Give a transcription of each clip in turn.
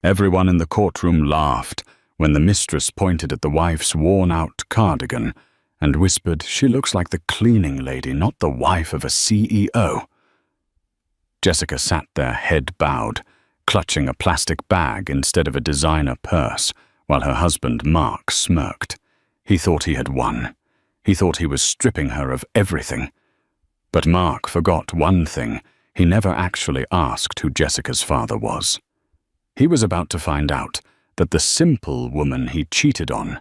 Everyone in the courtroom laughed when the mistress pointed at the wife's worn-out cardigan and whispered, "She looks like the cleaning lady, not the wife of a CEO." Jessica sat there, head bowed, clutching a plastic bag instead of a designer purse, while her husband, Mark, smirked. He thought he had won. He thought he was stripping her of everything. But Mark forgot one thing. He never actually asked who Jessica's father was. He was about to find out that the simple woman he cheated on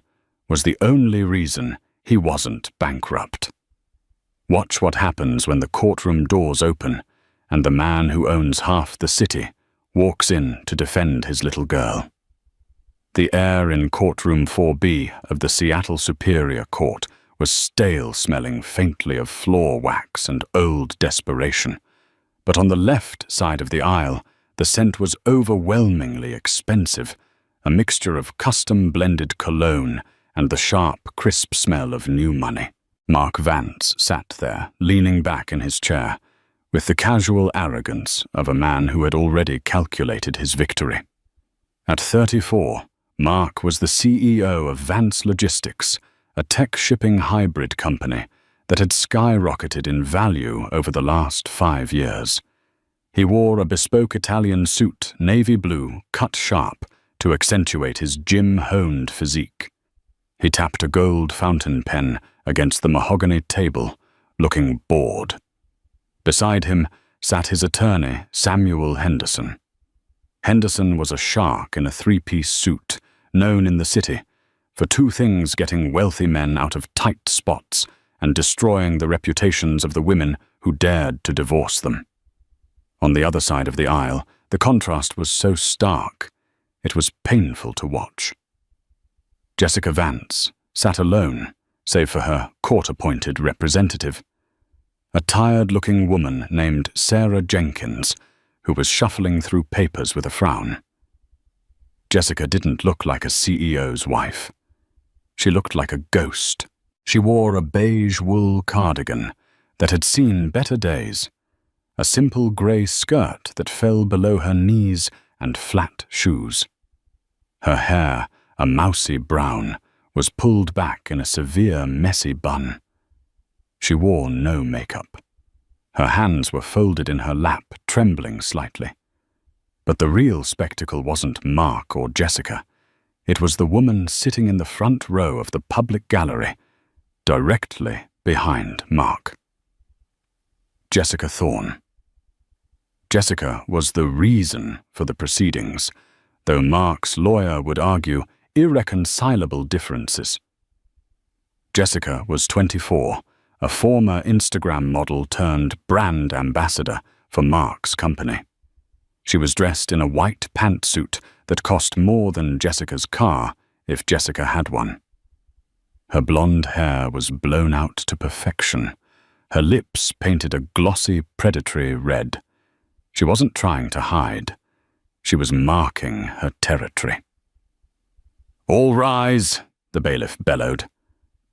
was the only reason he wasn't bankrupt. Watch what happens when the courtroom doors open and the man who owns half the city walks in to defend his little girl. The air in courtroom 4B of the Seattle Superior Court was stale, smelling faintly of floor wax and old desperation. But on the left side of the aisle, the scent was overwhelmingly expensive, a mixture of custom-blended cologne and the sharp, crisp smell of new money. Mark Vance sat there, leaning back in his chair, with the casual arrogance of a man who had already calculated his victory. At 34, Mark was the CEO of Vance Logistics, a tech-shipping hybrid company that had skyrocketed in value over the last 5 years. He wore a bespoke Italian suit, navy blue, cut sharp, to accentuate his gym-honed physique. He tapped a gold fountain pen against the mahogany table, looking bored. Beside him sat his attorney, Samuel Henderson. Henderson was a shark in a three-piece suit, known in the city for two things: getting wealthy men out of tight spots and destroying the reputations of the women who dared to divorce them. On the other side of the aisle, the contrast was so stark, it was painful to watch. Jessica Vance sat alone, save for her court-appointed representative, a tired-looking woman named Sarah Jenkins, who was shuffling through papers with a frown. Jessica didn't look like a CEO's wife. She looked like a ghost. She wore a beige wool cardigan that had seen better days, a simple grey skirt that fell below her knees, and flat shoes. Her hair, a mousy brown, was pulled back in a severe, messy bun. She wore no makeup. Her hands were folded in her lap, trembling slightly. But the real spectacle wasn't Mark or Jessica. It was the woman sitting in the front row of the public gallery, directly behind Mark. Jessica Thorne. Jessica was the reason for the proceedings, though Mark's lawyer would argue irreconcilable differences. Jessica was 24, a former Instagram model turned brand ambassador for Mark's company. She was dressed in a white pantsuit that cost more than Jessica's car, if Jessica had one. Her blonde hair was blown out to perfection. Her lips painted a glossy, predatory red. She wasn't trying to hide. She was marking her territory. "All rise," the bailiff bellowed.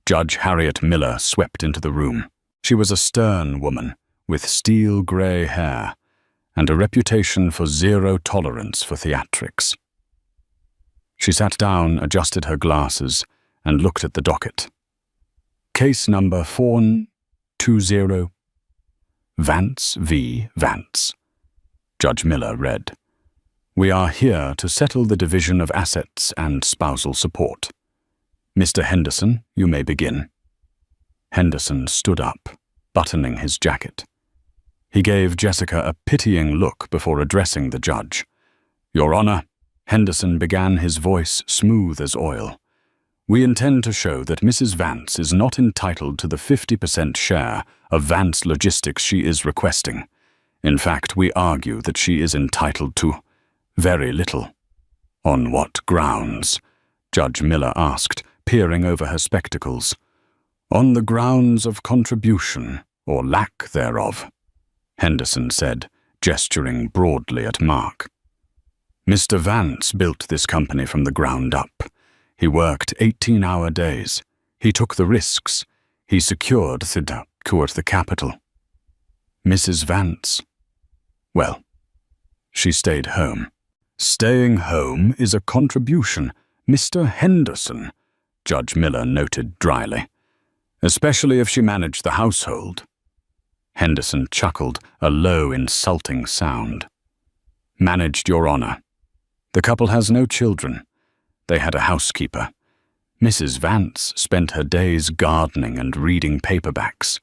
Judge Harriet Miller swept into the room. She was a stern woman with steel-grey hair and a reputation for zero tolerance for theatrics. She sat down, adjusted her glasses, and looked at the docket. Case number 420, Vance v. Vance. Judge Miller read, "We are here to settle the division of assets and spousal support. Mr. Henderson, you may begin." Henderson stood up, buttoning his jacket. He gave Jessica a pitying look before addressing the judge. "Your Honor," Henderson began, his voice smooth as oil, "we intend to show that Mrs. Vance is not entitled to the 50% share of Vance Logistics she is requesting. In fact, we argue that she is entitled to very little." "On what grounds?" Judge Miller asked, peering over her spectacles. "On the grounds of contribution, or lack thereof," Henderson said, gesturing broadly at Mark. "Mr. Vance built this company from the ground up. He worked 18-hour days. He took the risks. He secured the capital. Mrs. Vance, well, she stayed home." Staying home is a contribution, Mr. Henderson, Judge Miller noted dryly, especially if she managed the household. Henderson chuckled, a low, insulting sound. Managed, Your Honor. The couple has no children. They had a housekeeper. Mrs. Vance spent her days gardening and reading paperbacks.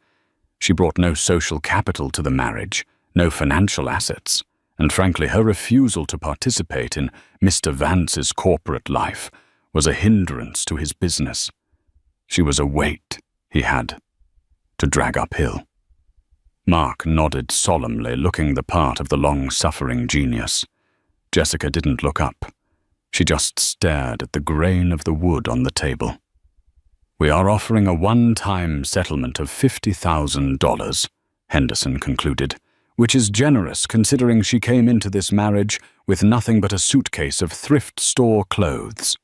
She brought no social capital to the marriage, no financial assets, and frankly her refusal to participate in Mr. Vance's corporate life was a hindrance to his business. She was a weight he had to drag uphill. Mark nodded solemnly, looking the part of the long-suffering genius. Jessica didn't look up. She just stared at the grain of the wood on the table. We are offering a one-time settlement of $50,000, Henderson concluded, which is generous considering she came into this marriage with nothing but a suitcase of thrift store clothes.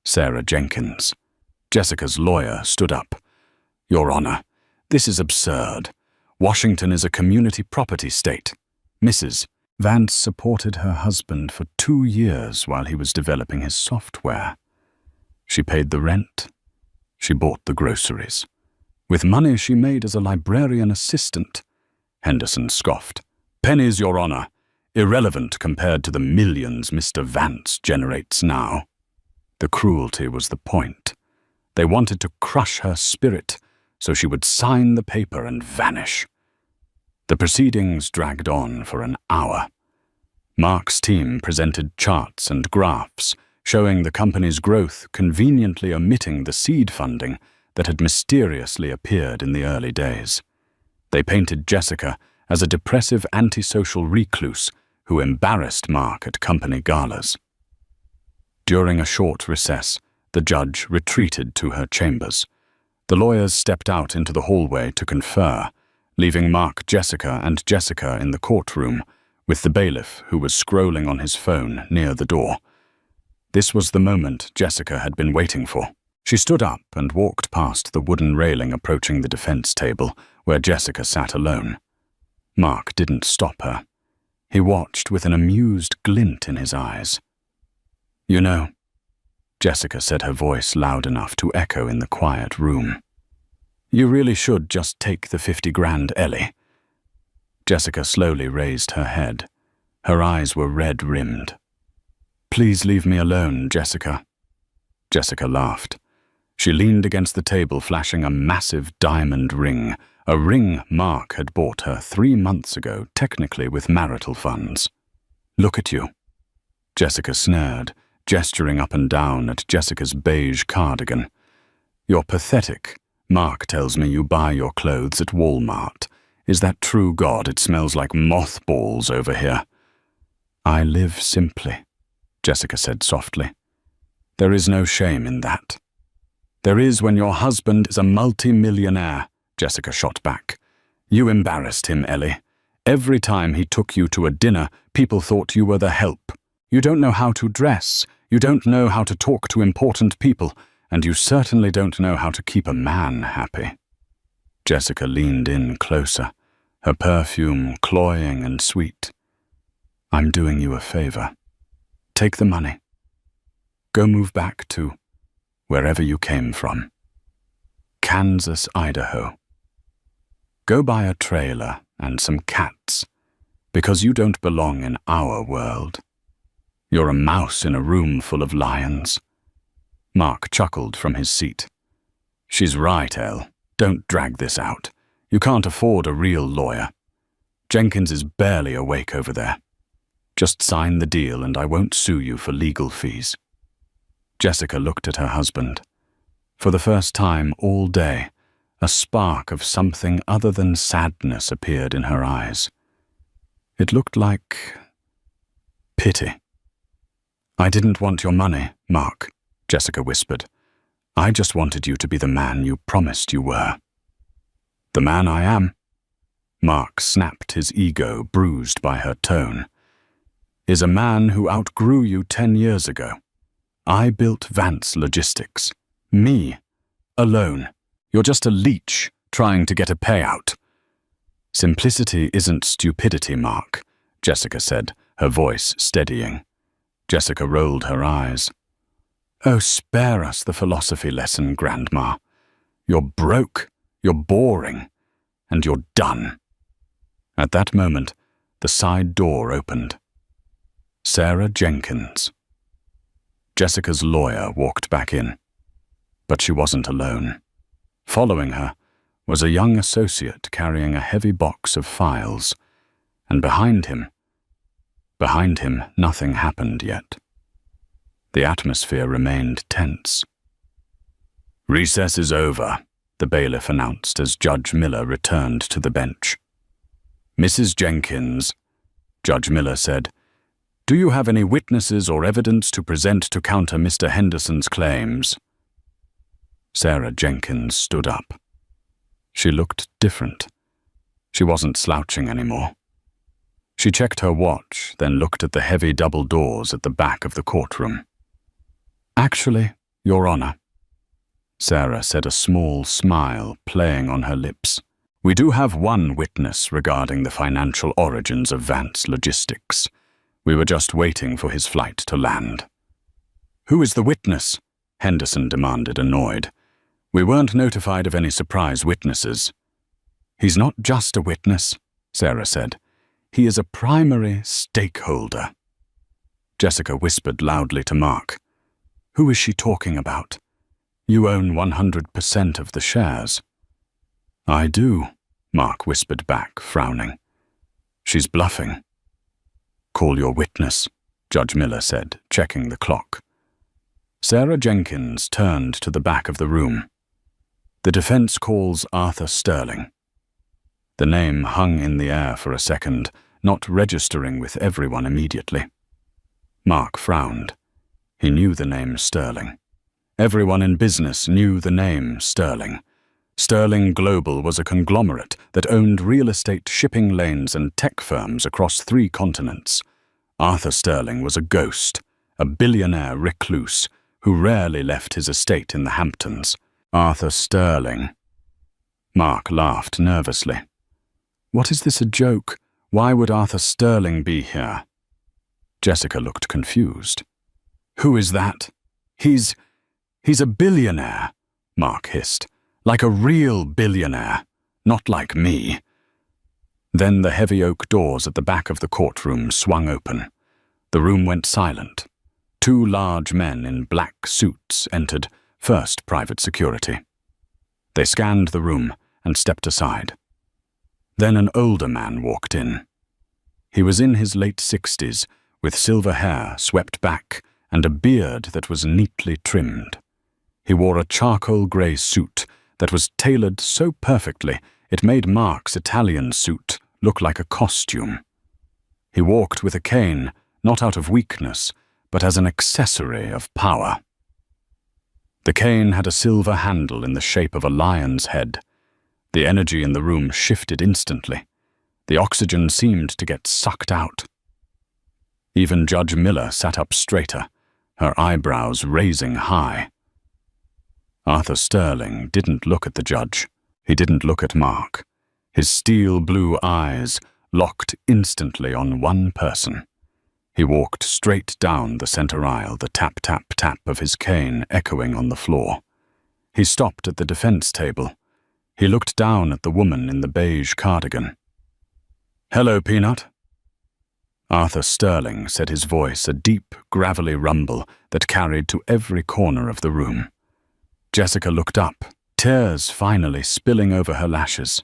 Sarah Jenkins, Jessica's lawyer, stood up. Your Honor, this is absurd. Washington is a community property state. Mrs. Vance supported her husband for 2 years while he was developing his software. She paid the rent. She bought the groceries. With money she made as a librarian assistant. Henderson scoffed. Pennies, Your Honor. Irrelevant compared to the millions Mr. Vance generates now. The cruelty was the point. They wanted to crush her spirit so she would sign the paper and vanish. The proceedings dragged on for an hour. Mark's team presented charts and graphs showing the company's growth, conveniently omitting the seed funding that had mysteriously appeared in the early days. They painted Jessica as a depressive antisocial recluse who embarrassed Mark at company galas. During a short recess, the judge retreated to her chambers. The lawyers stepped out into the hallway to confer, leaving Mark, Jessica in the courtroom, with the bailiff who was scrolling on his phone near the door. This was the moment Jessica had been waiting for. She stood up and walked past the wooden railing approaching the defense table, where Jessica sat alone. Mark didn't stop her. He watched with an amused glint in his eyes. You know, Jessica said, her voice loud enough to echo in the quiet room. You really should just take the 50 grand, Ellie. Jessica slowly raised her head. Her eyes were red-rimmed. Please leave me alone, Jessica. Jessica laughed. She leaned against the table, flashing a massive diamond ring, a ring Mark had bought her 3 months ago, technically with marital funds. Look at you. Jessica sneered, gesturing up and down at Jessica's beige cardigan. You're pathetic. Mark tells me you buy your clothes at Walmart. Is that true, God? It smells like mothballs over here. I live simply, Jessica said softly. There is no shame in that. There is when your husband is a multi-millionaire, Jessica shot back. You embarrassed him, Ellie. Every time he took you to a dinner, people thought you were the help. You don't know how to dress. You don't know how to talk to important people. And you certainly don't know how to keep a man happy. Jessica leaned in closer, her perfume cloying and sweet. I'm doing you a favor. Take the money. Go move back to wherever you came from. Kansas, Idaho. Go buy a trailer and some cats, because you don't belong in our world. You're a mouse in a room full of lions. Mark chuckled from his seat. She's right, Elle. Don't drag this out. You can't afford a real lawyer. Jenkins is barely awake over there. Just sign the deal and I won't sue you for legal fees. Jessica looked at her husband. For the first time all day, a spark of something other than sadness appeared in her eyes. It looked like pity. I didn't want your money, Mark, Jessica whispered. I just wanted you to be the man you promised you were. The man I am? Mark snapped, his ego bruised by her tone. Is a man who outgrew you 10 years ago. I built Vance Logistics. Me. Alone. You're just a leech trying to get a payout. Simplicity isn't stupidity, Mark, Jessica said, her voice steadying. Jessica rolled her eyes. "Oh, spare us the philosophy lesson, Grandma. You're broke, you're boring, and you're done." At that moment, the side door opened. Sarah Jenkins. Jessica's lawyer walked back in, but she wasn't alone. Following her was a young associate carrying a heavy box of files, and behind him, nothing happened yet. The atmosphere remained tense. "Recess is over," the bailiff announced as Judge Miller returned to the bench. "Mrs. Jenkins," Judge Miller said, "do you have any witnesses or evidence to present to counter Mr. Henderson's claims?" Sarah Jenkins stood up. She looked different. She wasn't slouching anymore. She checked her watch, then looked at the heavy double doors at the back of the courtroom. "Actually, Your Honor," Sarah said, a small smile playing on her lips, "we do have one witness regarding the financial origins of Vance Logistics. We were just waiting for his flight to land." "Who is the witness?" Henderson demanded, annoyed. "We weren't notified of any surprise witnesses." "He's not just a witness," Sarah said. "He is a primary stakeholder." Jessica whispered loudly to Mark. "Who is she talking about? You own 100% of the shares." "I do," Mark whispered back, frowning. "She's bluffing." "Call your witness," Judge Miller said, checking the clock. Sarah Jenkins turned to the back of the room. "The defense calls Arthur Sterling." The name hung in the air for a second, not registering with everyone immediately. Mark frowned. He knew the name Sterling. Everyone in business knew the name Sterling. Sterling Global was a conglomerate that owned real estate shipping lanes and tech firms across 3 continents. Arthur Sterling was a ghost, a billionaire recluse who rarely left his estate in the Hamptons. Arthur Sterling. Mark laughed nervously. "What, is this a joke? Why would Arthur Sterling be here?" Jessica looked confused. "Who is that?" He's a billionaire," Mark hissed. "Like a real billionaire, not like me." Then the heavy oak doors at the back of the courtroom swung open. The room went silent. 2 large men in black suits entered, first private security. They scanned the room and stepped aside. Then an older man walked in. He was in his late 60s, with silver hair swept back and a beard that was neatly trimmed. He wore a charcoal grey suit that was tailored so perfectly it made Mark's Italian suit look like a costume. He walked with a cane, not out of weakness, but as an accessory of power. The cane had a silver handle in the shape of a lion's head. The energy in the room shifted instantly. The oxygen seemed to get sucked out. Even Judge Miller sat up straighter, her eyebrows raising high. Arthur Sterling didn't look at the judge. He didn't look at Mark. His steel blue eyes locked instantly on one person. He walked straight down the center aisle, the tap-tap-tap of his cane echoing on the floor. He stopped at the defense table. He looked down at the woman in the beige cardigan. "Hello, Peanut." Arthur Sterling said, his voice a deep, gravelly rumble that carried to every corner of the room. Jessica looked up, tears finally spilling over her lashes.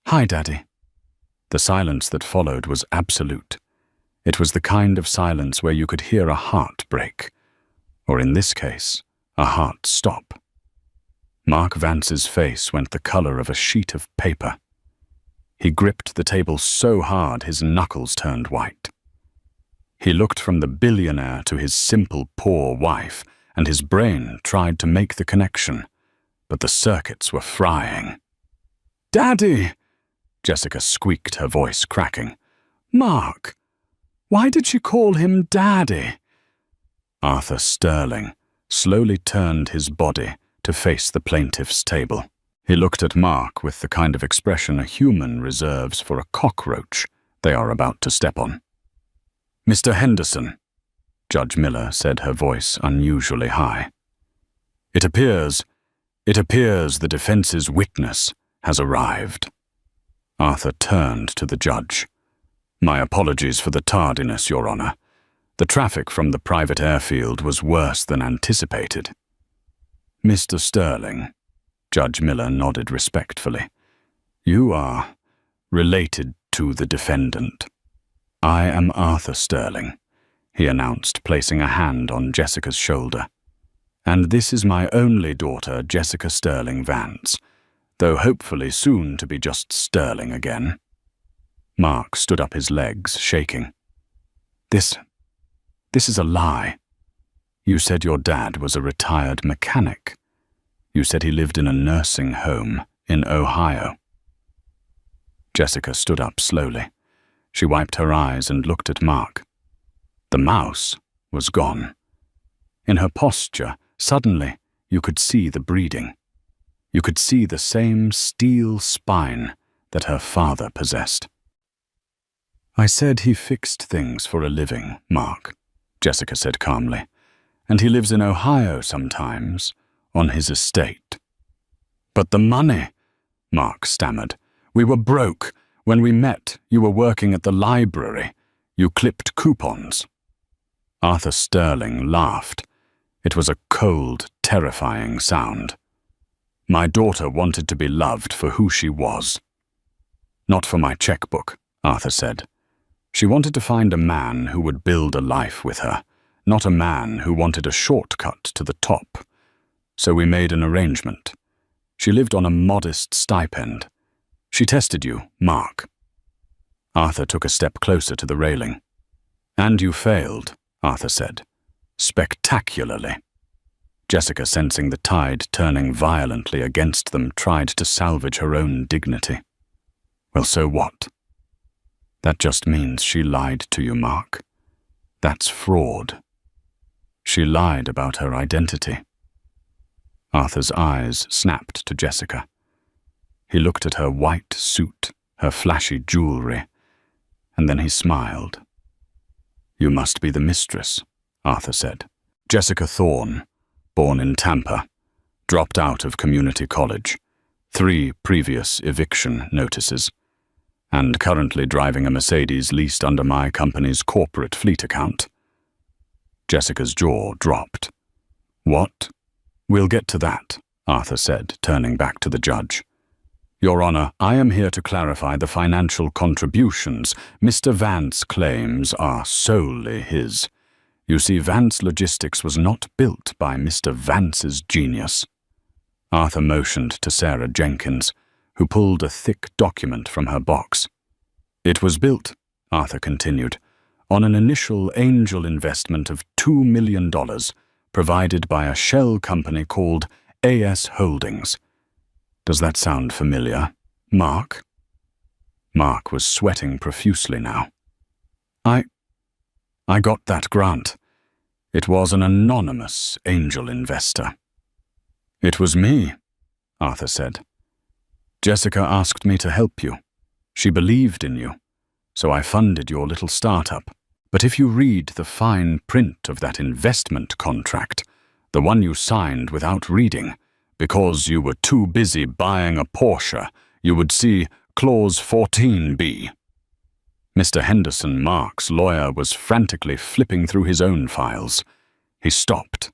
"Hi, Daddy." The silence that followed was absolute. It was the kind of silence where you could hear a heart break, or in this case, a heart stop. Mark Vance's face went the color of a sheet of paper. He gripped the table so hard his knuckles turned white. He looked from the billionaire to his simple, poor wife, and his brain tried to make the connection, but the circuits were frying. "Daddy!" Jessica squeaked, her voice cracking. "Mark! Why did she call him Daddy?" Arthur Sterling slowly turned his body to face the plaintiff's table. He looked at Mark with the kind of expression a human reserves for a cockroach they are about to step on. "Mr. Henderson," Judge Miller said, her voice unusually high. It appears the defense's witness has arrived." Arthur turned to the judge. "My apologies for the tardiness, Your Honor. The traffic from the private airfield was worse than anticipated." "Mr. Sterling," Judge Miller nodded respectfully, "you are related to the defendant." "I am Arthur Sterling," he announced, placing a hand on Jessica's shoulder. "And this is my only daughter, Jessica Sterling Vance, though hopefully soon to be just Sterling again." Mark stood up, his legs shaking. This is a lie. You said your dad was a retired mechanic. You said he lived in a nursing home in Ohio." Jessica stood up slowly. She wiped her eyes and looked at Mark. The mouse was gone. In her posture, suddenly, you could see the breeding. You could see the same steel spine that her father possessed. "I said he fixed things for a living, Mark," Jessica said calmly, "and he lives in Ohio sometimes, on his estate." "But the money," Mark stammered. "We were broke. When we met, you were working at the library. You clipped coupons." Arthur Sterling laughed. It was a cold, terrifying sound. "My daughter wanted to be loved for who she was." "Not for my checkbook," Arthur said. "She wanted to find a man who would build a life with her, not a man who wanted a shortcut to the top. So we made an arrangement. She lived on a modest stipend. She tested you, Mark." Arthur took a step closer to the railing. "And you failed," Arthur said. "Spectacularly." Jessica, sensing the tide turning violently against them, tried to salvage her own dignity. "Well, so what?" "That just means she lied to you, Mark. That's fraud. She lied about her identity." Arthur's eyes snapped to Jessica. He looked at her white suit, her flashy jewelry, and then he smiled. "You must be the mistress," Arthur said. "Jessica Thorne, born in Tampa, dropped out of community college, 3 previous eviction notices, and currently driving a Mercedes leased under my company's corporate fleet account." Jessica's jaw dropped. "What?" "We'll get to that," Arthur said, turning back to the judge. "Your Honor, I am here to clarify the financial contributions. Mr. Vance claims are solely his. You see, Vance Logistics was not built by Mr. Vance's genius." Arthur motioned to Sarah Jenkins, who pulled a thick document from her box. "It was built," Arthur continued, "on an initial angel investment of $2 million, provided by a shell company called AS Holdings. Does that sound familiar, Mark?" Mark was sweating profusely now. I got that grant. It was an anonymous angel investor." "It was me," Arthur said. "Jessica asked me to help you. She believed in you, so I funded your little startup. But if you read the fine print of that investment contract, the one you signed without reading, because you were too busy buying a Porsche, you would see Clause 14B. Mr. Henderson, Mark's lawyer, was frantically flipping through his own files. He stopped.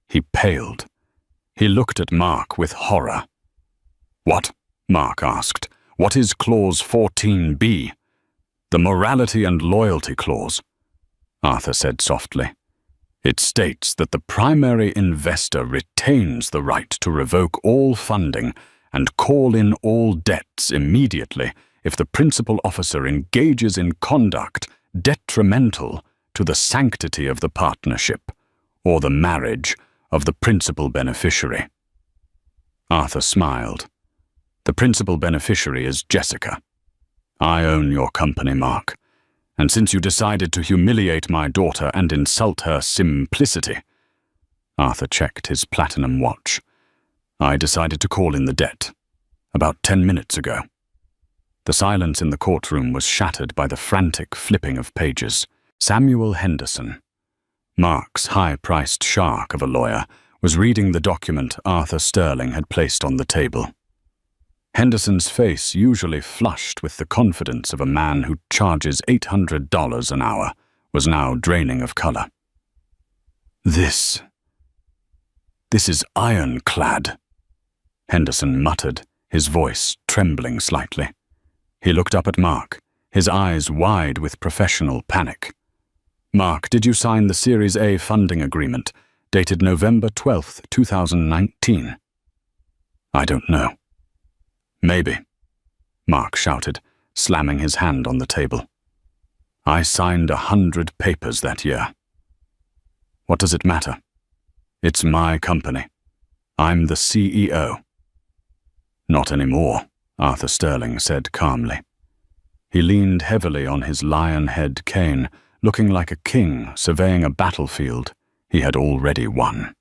He paled. He looked at Mark with horror. "What?" Mark asked. "What is Clause 14B? "The morality and loyalty clause," Arthur said softly. "It states that the primary investor retains the right to revoke all funding and call in all debts immediately if the principal officer engages in conduct detrimental to the sanctity of the partnership or the marriage of the principal beneficiary." Arthur smiled. "The principal beneficiary is Jessica. I own your company, Mark, and since you decided to humiliate my daughter and insult her simplicity," Arthur checked his platinum watch, "I decided to call in the debt, about 10 minutes ago." The silence in the courtroom was shattered by the frantic flipping of pages. Samuel Henderson, Mark's high-priced shark of a lawyer was reading the document Arthur Sterling had placed on the table. Henderson's face, usually flushed with the confidence of a man who charges $800 an hour, was now draining of color. This is ironclad," Henderson muttered, his voice trembling slightly. He looked up at Mark, his eyes wide with professional panic. "Mark, did you sign the Series A funding agreement, dated November 12th, 2019? "I don't know." "Maybe," Mark shouted, slamming his hand on the table. "I signed 100 papers that year." "What does it matter? It's my company. I'm the CEO." "Not anymore," Arthur Sterling said calmly. He leaned heavily on his lion-head cane, looking like a king surveying a battlefield he had already won.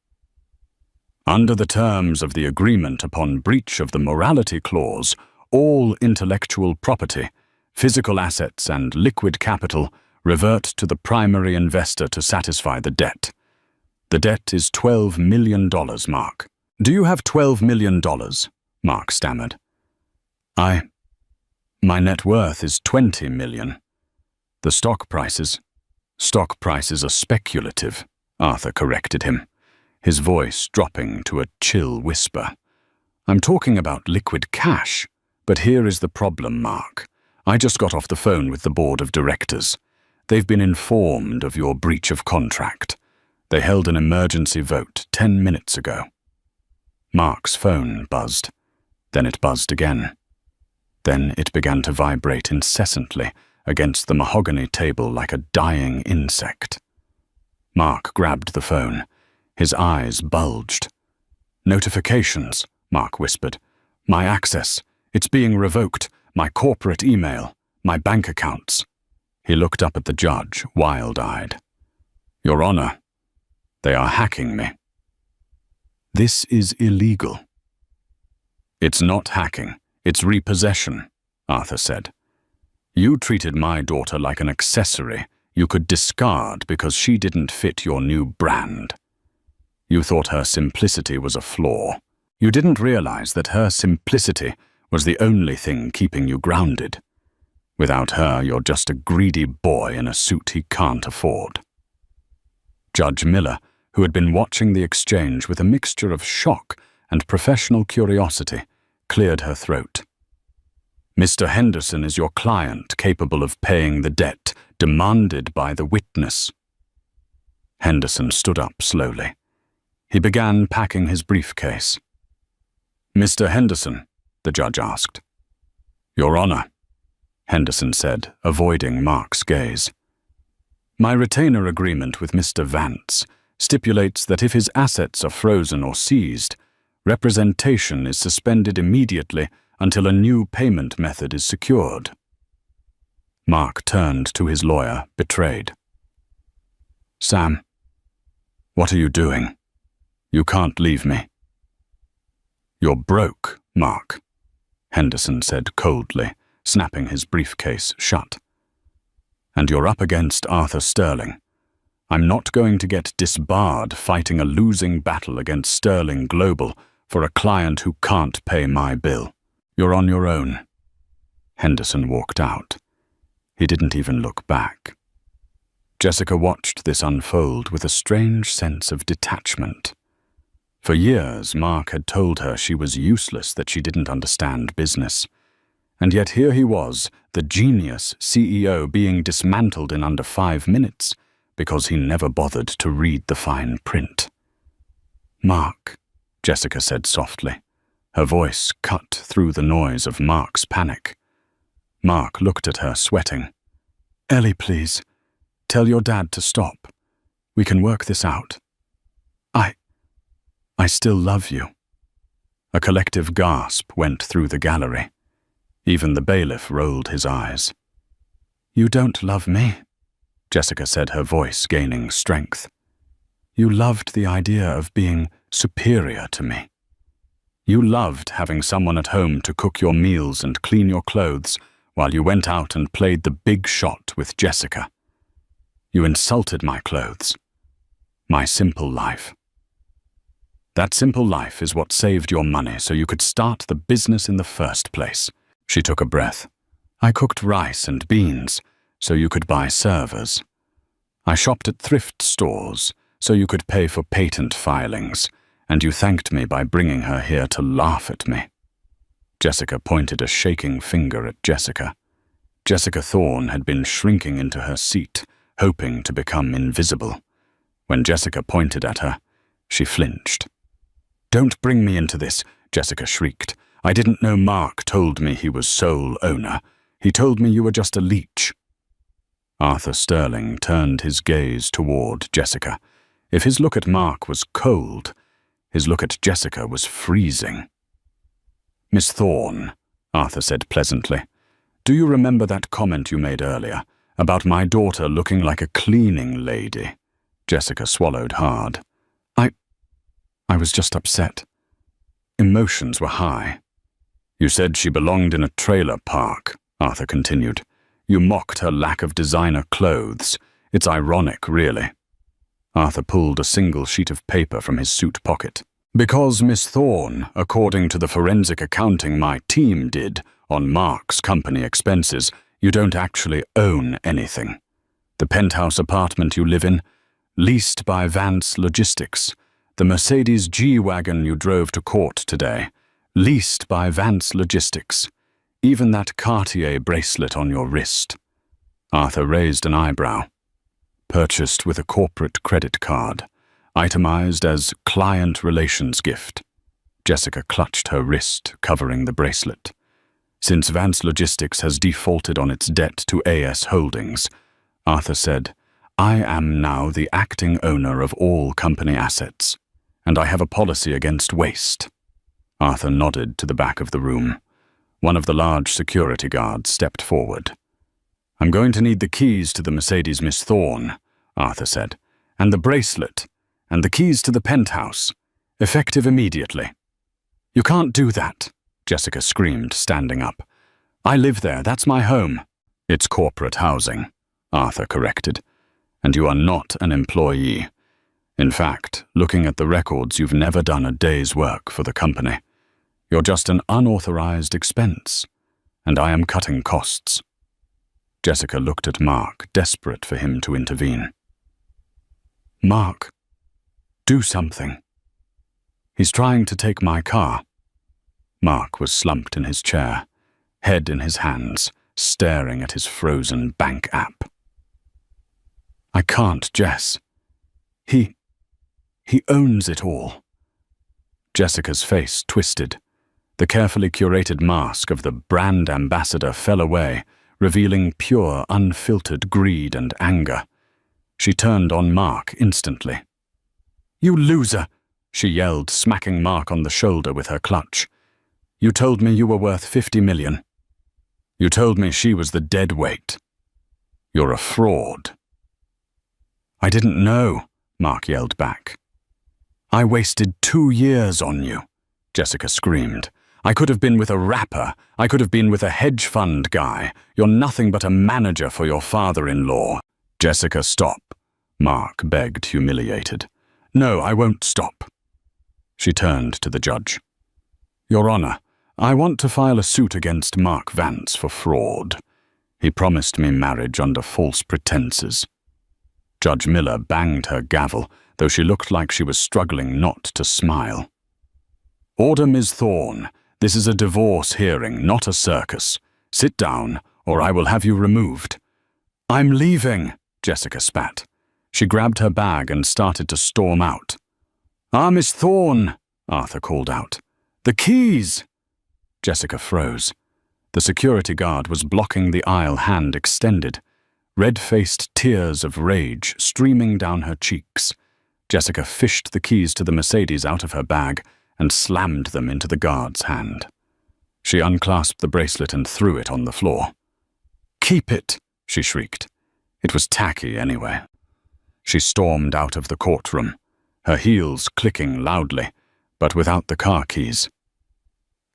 "Under the terms of the agreement upon breach of the morality clause, all intellectual property, physical assets and liquid capital revert to the primary investor to satisfy the debt. The debt is $12 million, Mark." "Do you have $12 million? Mark stammered. My net worth is $20 million. The stock prices are speculative," Arthur corrected him, his voice dropping to a chill whisper. "I'm talking about liquid cash, but here is the problem, Mark. I just got off the phone with the board of directors. They've been informed of your breach of contract. They held an emergency vote 10 minutes ago." Mark's phone buzzed. Then it buzzed again. Then it began to vibrate incessantly against the mahogany table like a dying insect. Mark grabbed the phone. His eyes bulged. "Notifications," Mark whispered. "My access. It's being revoked. My corporate email. My bank accounts." He looked up at the judge, wild-eyed. "Your Honor, they are hacking me." "This is illegal." "It's not hacking. It's repossession," Arthur said. "You treated my daughter like an accessory you could discard because she didn't fit your new brand. You thought her simplicity was a flaw. You didn't realize that her simplicity was the only thing keeping you grounded. Without her, you're just a greedy boy in a suit he can't afford." Judge Miller, who had been watching the exchange with a mixture of shock and professional curiosity, cleared her throat. "Mr. Henderson is your client capable of paying the debt demanded by the witness." Henderson stood up slowly. He began packing his briefcase. "Mr. Henderson," the judge asked. "Your Honor," Henderson said, avoiding Mark's gaze. "My retainer agreement with Mr. Vance stipulates that if his assets are frozen or seized, representation is suspended immediately until a new payment method is secured." Mark turned to his lawyer, betrayed. "Sam, what are you doing? You can't leave me." "You're broke, Mark," Henderson said coldly, snapping his briefcase shut. "And you're up against Arthur Sterling. I'm not going to get disbarred fighting a losing battle against Sterling Global for a client who can't pay my bill. You're on your own." Henderson walked out. He didn't even look back. Jessica watched this unfold with a strange sense of detachment. For years, Mark had told her she was useless, that she didn't understand business. And yet here he was, the genius CEO, being dismantled in under 5 minutes because he never bothered to read the fine print. "Mark," Jessica said softly, her voice cut through the noise of Mark's panic. Mark looked at her, sweating. "Ellie, please, tell your dad to stop. We can work this out. I still love you." A collective gasp went through the gallery. Even the bailiff rolled his eyes. "You don't love me," Jessica said, her voice gaining strength. "You loved the idea of being superior to me. You loved having someone at home to cook your meals and clean your clothes while you went out and played the big shot with Jessica. You insulted my clothes. My simple life. That simple life is what saved your money so you could start the business in the first place. She took a breath. I cooked rice and beans so you could buy servers. I shopped at thrift stores so you could pay for patent filings, and you thanked me by bringing her here to laugh at me. Jessica pointed a shaking finger at Jessica. Jessica Thorne had been shrinking into her seat, hoping to become invisible. When Jessica pointed at her, she flinched. "Don't bring me into this," Jessica shrieked. "I didn't know Mark told me he was sole owner. He told me you were just a leech." Arthur Sterling turned his gaze toward Jessica. If his look at Mark was cold, his look at Jessica was freezing. "Miss Thorne," Arthur said pleasantly, "do you remember that comment you made earlier about my daughter looking like a cleaning lady?" Jessica swallowed hard. I was just upset. Emotions were high. "You said she belonged in a trailer park," Arthur continued. "You mocked her lack of designer clothes. It's ironic, really." Arthur pulled a single sheet of paper from his suit pocket. "Because, Miss Thorne, according to the forensic accounting my team did on Mark's company expenses, you don't actually own anything. The penthouse apartment you live in, leased by Vance Logistics. The Mercedes G-Wagon you drove to court today, leased by Vance Logistics. Even that Cartier bracelet on your wrist." Arthur raised an eyebrow. "Purchased with a corporate credit card, itemized as client relations gift." Jessica clutched her wrist, covering the bracelet. "Since Vance Logistics has defaulted on its debt to AS Holdings," Arthur said, "I am now the acting owner of all company assets, and I have a policy against waste." Arthur nodded to the back of the room. One of the large security guards stepped forward. "I'm going to need the keys to the Mercedes, Miss Thorne," Arthur said, "and the bracelet, and the keys to the penthouse, effective immediately." "You can't do that," Jessica screamed, standing up. "I live there, that's my home." "It's corporate housing," Arthur corrected, "and you are not an employee. In fact, looking at the records, you've never done a day's work for the company. You're just an unauthorized expense, and I am cutting costs." Jessica looked at Mark, desperate for him to intervene. "Mark, do something. He's trying to take my car." Mark was slumped in his chair, head in his hands, staring at his frozen bank app. "I can't, Jess. He owns it all." Jessica's face twisted. The carefully curated mask of the brand ambassador fell away, revealing pure, unfiltered greed and anger. She turned on Mark instantly. "You loser!" she yelled, smacking Mark on the shoulder with her clutch. "You told me you were worth 50 million. You told me she was the dead weight. You're a fraud." "I didn't know," Mark yelled back. "I wasted 2 years on you," Jessica screamed. "I could have been with a rapper. I could have been with a hedge fund guy. You're nothing but a manager for your father-in-law." "Jessica, stop," Mark begged, humiliated. "No, I won't stop." She turned to the judge. "Your Honor, I want to file a suit against Mark Vance for fraud. He promised me marriage under false pretenses." Judge Miller banged her gavel, though she looked like she was struggling not to smile. "Order, Ms. Thorne. This is a divorce hearing, not a circus. Sit down, or I will have you removed." "I'm leaving," Jessica spat. She grabbed her bag and started to storm out. "Ah, Miss Thorne," Arthur called out. "The keys!" Jessica froze. The security guard was blocking the aisle, hand extended, red-faced tears of rage streaming down her cheeks. Jessica fished the keys to the Mercedes out of her bag and slammed them into the guard's hand. She unclasped the bracelet and threw it on the floor. "Keep it," she shrieked. It was tacky anyway. She stormed out of the courtroom, her heels clicking loudly, but without the car keys.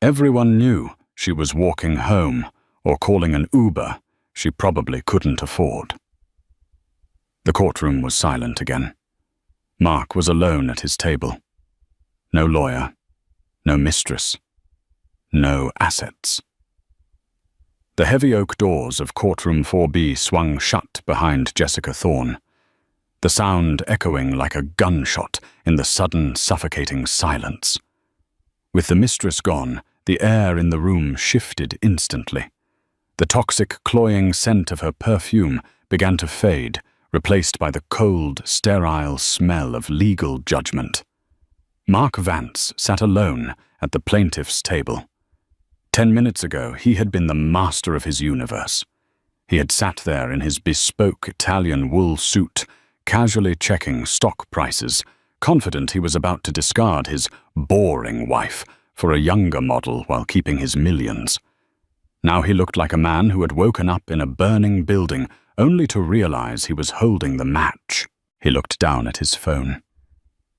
Everyone knew she was walking home or calling an Uber she probably couldn't afford. The courtroom was silent again. Mark was alone at his table. No lawyer, no mistress, no assets. The heavy oak doors of courtroom 4B swung shut behind Jessica Thorne, the sound echoing like a gunshot in the sudden, suffocating silence. With the mistress gone, the air in the room shifted instantly. The toxic, cloying scent of her perfume began to fade, replaced by the cold, sterile smell of legal judgment. Mark Vance sat alone at the plaintiff's table. 10 minutes ago, he had been the master of his universe. He had sat there in his bespoke Italian wool suit, casually checking stock prices, confident he was about to discard his boring wife for a younger model while keeping his millions. Now he looked like a man who had woken up in a burning building only to realize he was holding the match. He looked down at his phone.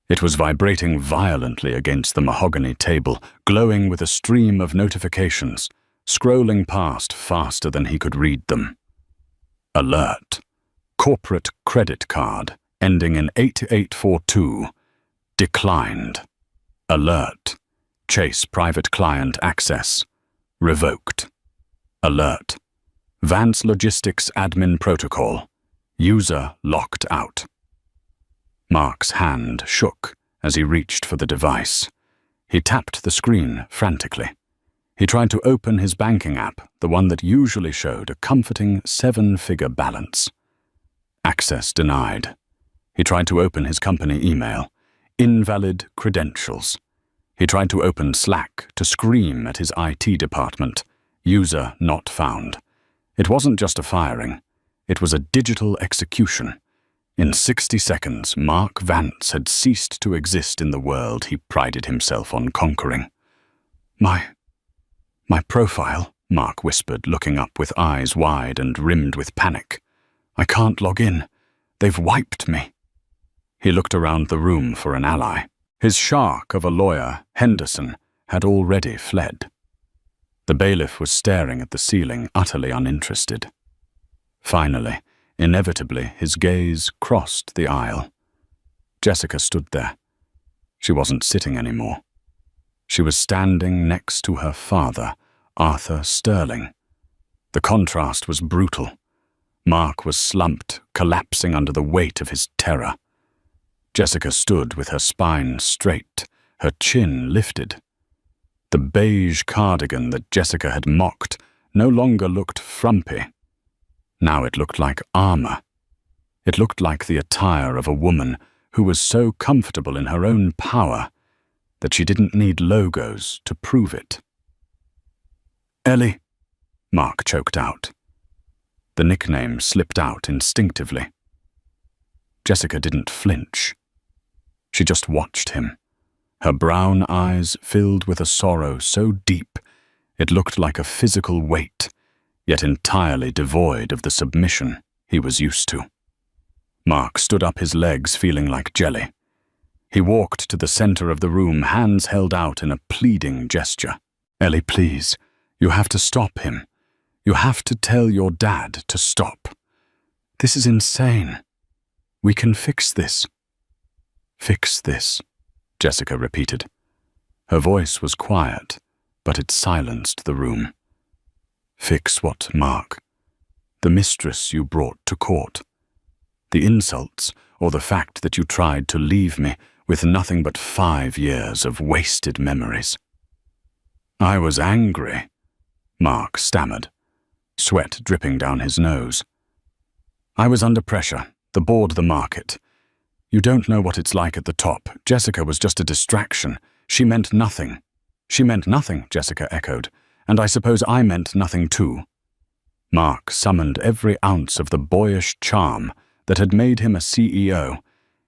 It was vibrating violently against the mahogany table, glowing with a stream of notifications, scrolling past faster than he could read them. Alert. Corporate credit card, ending in 8842. Declined. Alert. Chase private client access. Revoked. Alert. Vance Logistics admin protocol. User locked out. Mark's hand shook as he reached for the device. He tapped the screen frantically. He tried to open his banking app, the one that usually showed a comforting 7-figure balance. Access denied. He tried to open his company email. Invalid credentials. He tried to open Slack to scream at his IT department. User not found. It wasn't just a firing. It was a digital execution. In 60 seconds, Mark Vance had ceased to exist in the world he prided himself on conquering. My profile, Mark whispered, looking up with eyes wide and rimmed with panic. I can't log in. They've wiped me. He looked around the room for an ally. His shark of a lawyer, Henderson, had already fled. The bailiff was staring at the ceiling, utterly uninterested. Finally, inevitably, his gaze crossed the aisle. Jessica stood there. She wasn't sitting anymore. She was standing next to her father, Arthur Sterling. The contrast was brutal. Mark was slumped, collapsing under the weight of his terror. Jessica stood with her spine straight, her chin lifted. The beige cardigan that Jessica had mocked no longer looked frumpy. Now it looked like armor. It looked like the attire of a woman who was so comfortable in her own power that she didn't need logos to prove it. Ellie, Mark choked out. The nickname slipped out instinctively. Jessica didn't flinch. She just watched him, her brown eyes filled with a sorrow so deep it looked like a physical weight, yet entirely devoid of the submission he was used to. Mark stood up, his legs feeling like jelly. He walked to the center of the room, hands held out in a pleading gesture. Ellie, please, you have to stop him. You have to tell your dad to stop. This is insane. We can fix this. Fix this, Jessica repeated. Her voice was quiet, but it silenced the room. Fix what, Mark? The mistress you brought to court. The insults, or the fact that you tried to leave me with nothing but 5 years of wasted memories. I was angry, Mark stammered, sweat dripping down his nose. I was under pressure, the board, the market. You don't know what it's like at the top. Jessica was just a distraction. She meant nothing. She meant nothing, Jessica echoed, and I suppose I meant nothing too. Mark summoned every ounce of the boyish charm that had made him a CEO.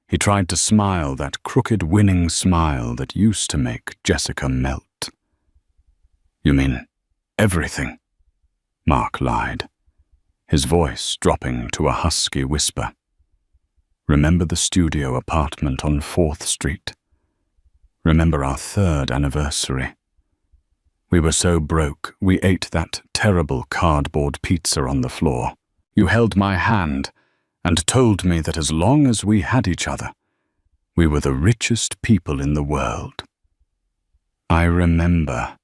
He tried to smile, that crooked, winning smile that used to make Jessica melt. You mean everything? Mark lied, his voice dropping to a husky whisper. Remember the studio apartment on 4th Street? Remember our 3rd anniversary? We were so broke, we ate that terrible cardboard pizza on the floor. You held my hand and told me that as long as we had each other, We were the richest people in the world. I remember,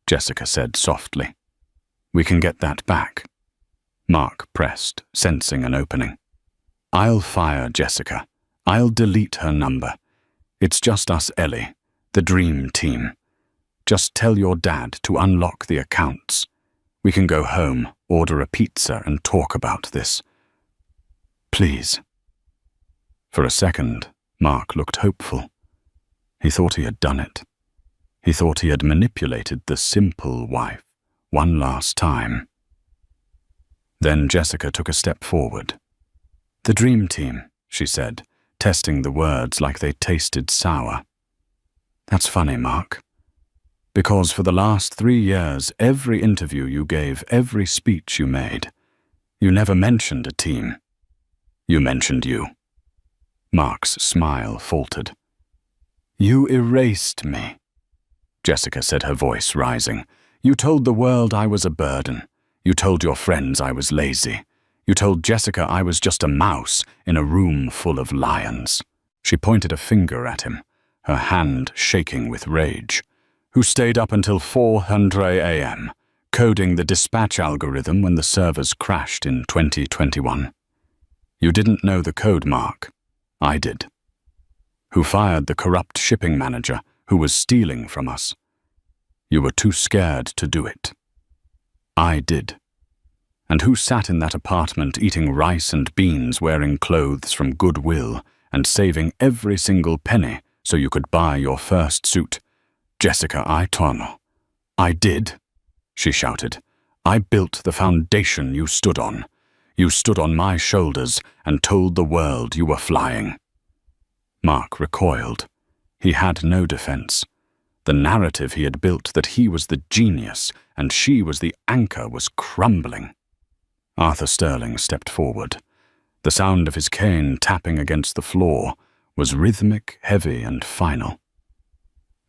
Jessica said softly. We can get that back. Mark pressed, sensing an opening. I'll fire Jessica. I'll delete her number. It's just us, Ellie, the dream team. Just tell your dad to unlock the accounts. We can go home, order a pizza, and talk about this. Please. For a second, Mark looked hopeful. He thought he had done it. He thought he had manipulated the simple wife one last time. Then Jessica took a step forward. The dream team, she said, testing the words like they tasted sour. That's funny, Mark. Because for the last 3 years, every interview you gave, every speech you made, you never mentioned a team. You mentioned you. Mark's smile faltered. You erased me, Jessica said, her voice rising. You told the world I was a burden. You told your friends I was lazy. You told Jessica I was just a mouse in a room full of lions. She pointed a finger at him, her hand shaking with rage. Who stayed up until 4:00 a.m., coding the dispatch algorithm when the servers crashed in 2021. You didn't know the code, Mark. I did. Who fired the corrupt shipping manager who was stealing from us. You were too scared to do it. I did. And who sat in that apartment eating rice and beans, wearing clothes from Goodwill, and saving every single penny so you could buy your first suit? Jessica Aitono. I did, she shouted. I built the foundation you stood on. You stood on my shoulders and told the world you were flying. Mark recoiled. He had no defense. The narrative he had built that he was the genius and she was the anchor was crumbling. Arthur Sterling stepped forward. The sound of his cane tapping against the floor was rhythmic, heavy, and final.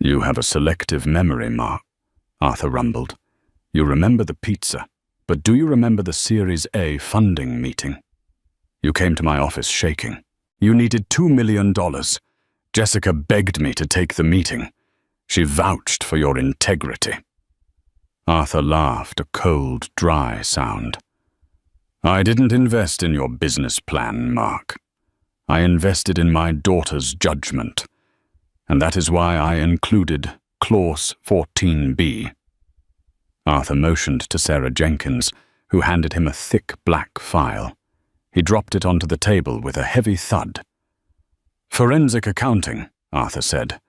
You have a selective memory, Mark, Arthur rumbled. You remember the pizza, but do you remember the Series A funding meeting? You came to my office shaking. You needed $2 million. Jessica begged me to take the meeting. She vouched for your integrity. Arthur laughed, a cold, dry sound. I didn't invest in your business plan, Mark. I invested in my daughter's judgment, and that is why I included Clause 14b. Arthur motioned to Sarah Jenkins, who handed him a thick black file. He dropped it onto the table with a heavy thud. Forensic accounting, Arthur said.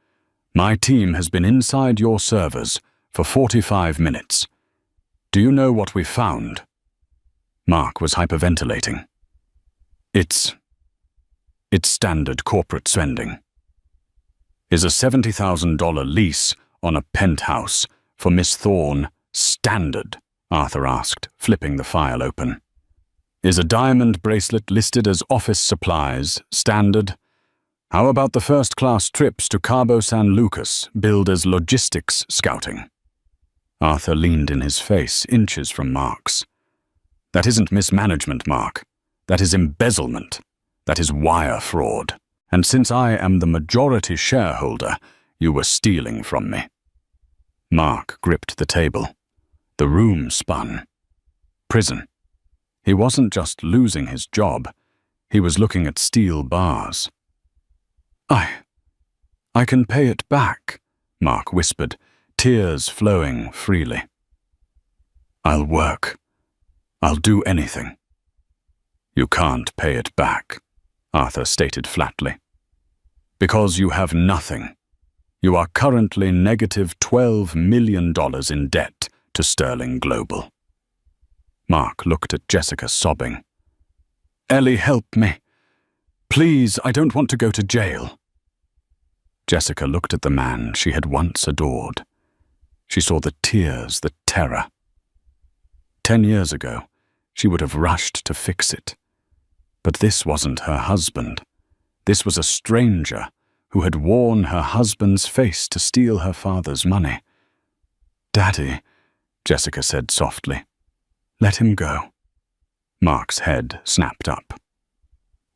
My team has been inside your servers for 45 minutes. Do you know what we found? Mark was hyperventilating. It's standard corporate spending. Is a $70,000 lease on a penthouse for Miss Thorne standard? Arthur asked, flipping the file open. Is a diamond bracelet listed as office supplies standard? How about the first-class trips to Cabo San Lucas billed as logistics scouting? Arthur leaned in his face, inches from Mark's. That isn't mismanagement, Mark. That is embezzlement. That is wire fraud. And since I am the majority shareholder, you were stealing from me. Mark gripped the table. The room spun. Prison. He wasn't just losing his job. He was looking at steel bars. I can pay it back, Mark whispered, tears flowing freely. I'll work. I'll do anything. You can't pay it back, Arthur stated flatly. Because you have nothing. You are currently negative $12 million in debt to Sterling Global. Mark looked at Jessica, sobbing. Ellie, help me. Please, I don't want to go to jail. Jessica looked at the man she had once adored. She saw the tears, the terror. 10 years ago, she would have rushed to fix it. But this wasn't her husband. This was a stranger who had worn her husband's face to steal her father's money. Daddy, Jessica said softly, let him go. Mark's head snapped up.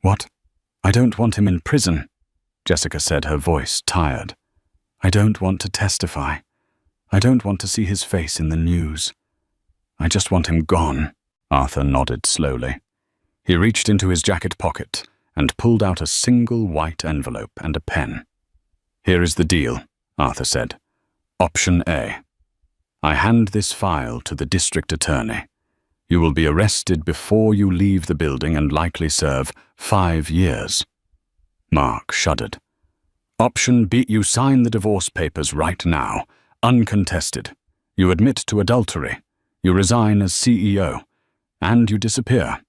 What? I don't want him in prison. Jessica said, her voice tired. "I don't want to testify. I don't want to see his face in the news. I just want him gone." Arthur nodded slowly. He reached into his jacket pocket and pulled out a single white envelope and a pen. "Here is the deal," Arthur said. "Option A. I hand this file to the district attorney. You will be arrested before you leave the building and likely serve 5 years. Mark shuddered. Option B. You sign the divorce papers right now, uncontested. You admit to adultery. You resign as CEO. And you disappear.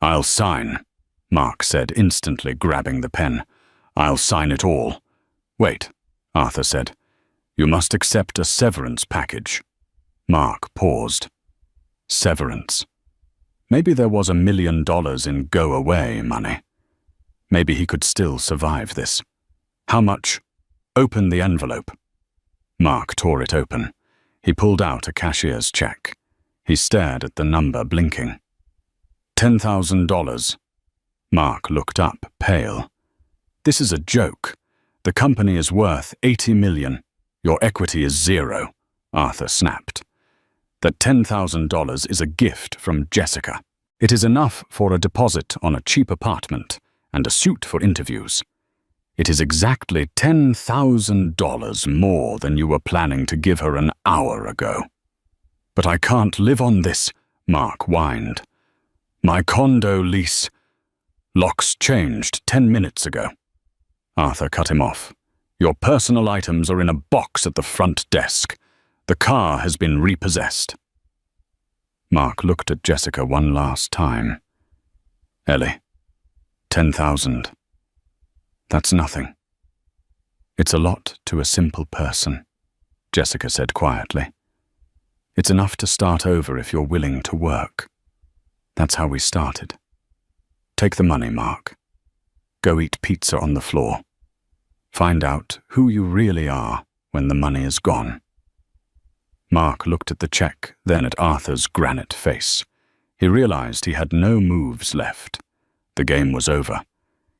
"I'll sign," Mark said, instantly grabbing the pen. "I'll sign it all." "Wait," Arthur said. "You must accept a severance package." Mark paused. Severance. Maybe there was $1 million in go-away money. Maybe he could still survive this. "How much?" "Open the envelope." Mark tore it open. He pulled out a cashier's check. He stared at the number, blinking. $10,000. Mark looked up, pale. "This is a joke. The company is worth $80 million. Your equity is 0, Arthur snapped. That $10,000 is a gift from Jessica. It is enough for a deposit on a cheap apartment and a suit for interviews. It is exactly $10,000 more than you were planning to give her an hour ago." "But I can't live on this," Mark whined. "My condo lease." "Locks changed 10 minutes ago." Arthur cut him off. "Your personal items are in a box at the front desk. The car has been repossessed." Mark looked at Jessica one last time. "Ellie, 10,000. That's nothing." "It's a lot to a simple person," Jessica said quietly. "It's enough to start over if you're willing to work. That's how we started. Take the money, Mark. Go eat pizza on the floor. Find out who you really are when the money is gone." Mark looked at the check, then at Arthur's granite face. He realized he had no moves left. The game was over.